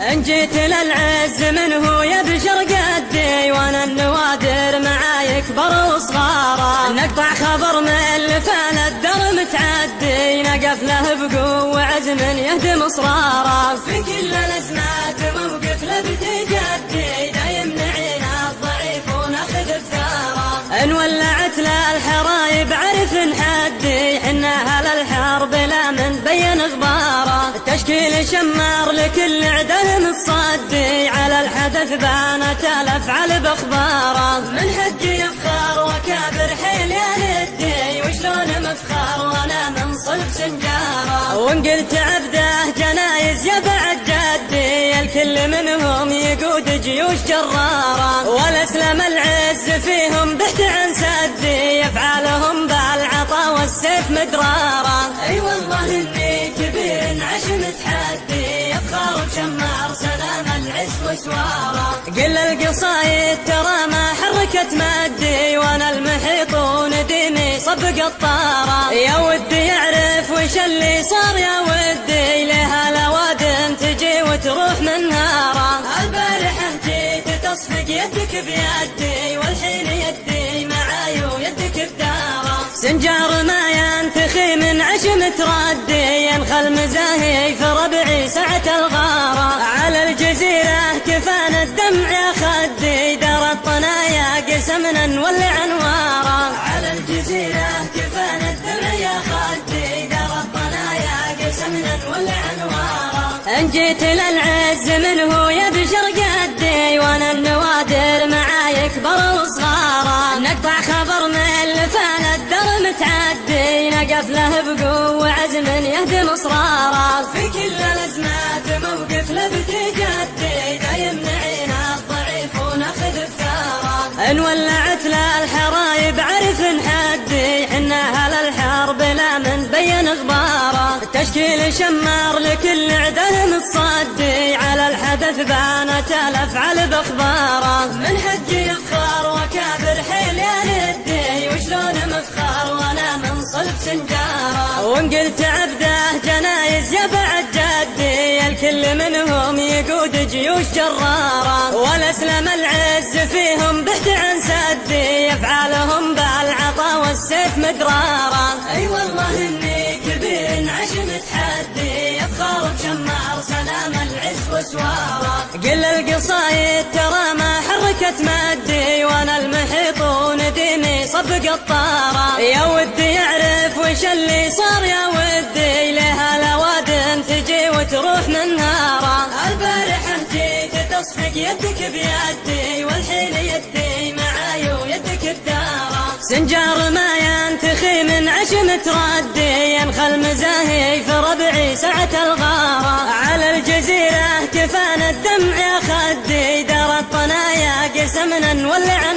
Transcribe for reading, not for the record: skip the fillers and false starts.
إن جيت للعز منه يبشر قدي، وانا النوادر معاي كبر وصغارا، نقطع خبر من فال الدر متعدي، نقف له بقوة عزم يهدم اصرارا، في كل الازمات موقف لبت جدي، دايم نعينا الضعيف وناخذ الثارا، ان ولعت له الحرايب عرف نحدي، حنا اهل الحرب لا من بين غبارا، تشكيل شمار لكل عدل متصدي، على الحدث بانت الافعال باخباره، من حقي يفخر وكابر حيل يا ندي، وشلون مفخر وانا من صلب سنجاره، وان قلت عبده جنايز يا بعد جدي، الكل منهم يقود جيوش جراره، والاسلم العز فيهم بحت عن سدي، افعالهم بالعطا والسيف مدراره، اي والله اني كبير عشم تحدي، افخار وشمار سلام العز وسواره، قل القصايد ترى ما حركت مادي، وانا المحيط ونديمي صب قطاره، يا ودي يعرف وش اللي صار يا ودي، لها لوادم تجي وتروح من ناره، البارحه جيت تصفق يدك بيدي، والحين يدي معاي ويدك بداره، سنجار ما ينتخي من عشم تردي، ينخل مزاهي في ربعي سعة الغارة، على الجزيرة كفان الدمع يا خدي، دار الطنايا قسمنا نولع انواره، على الجزيرة كفان الدمع يا خدي، دار الطنايا قسمنا نولع انواره، ان جيت للعز منه يبشر قدي، وانا النوادر معاي كبر وصغاره، نقطع خبر من فال الدر متعدي، نقف له بقوة عزم يهدم اصراره، في كل الازمات موقف لبت جدي، دايم نعينا الضعيف وناخذ الثارة، ان ولعت له الحرايب عرف نحدي، حنا اهل الحرب لا من بين غباره، تشكيل شمار لكل عدل متصدي، على الحدث بانت الافعال باخباره، من حقي يفخر وكابر حيل يا ندي، وشلون مفخر وانا من صلب سنجاره، وان قلت عبده جنايز يا بعد جدي، الكل منهم يقود جيوش جراره، والاسلم العز فيهم بحت عن سدي، افعالهم بالعطا والسيف مدراره، اي والله اني كبير عشم تحدي، افخار بشمار سلام العز وسواره، قل القصايد ترى ما حركت مادي، وانا المحيط ونديمي صب قطاره، يا ودي يعرف وش اللي صار يا ودي، لها لوادم تجي وتروح من ناره، البارحه جيت تصفق يدك بيدي، والحين يدي معاي ويدك بداره، سنجار ما ينتخي من عشم تردي، ينخل مزاهي في ربعي سعة الغارة، على الجزيرة كفان الدمع يا خدي، دار الطنايا قسمنا نولع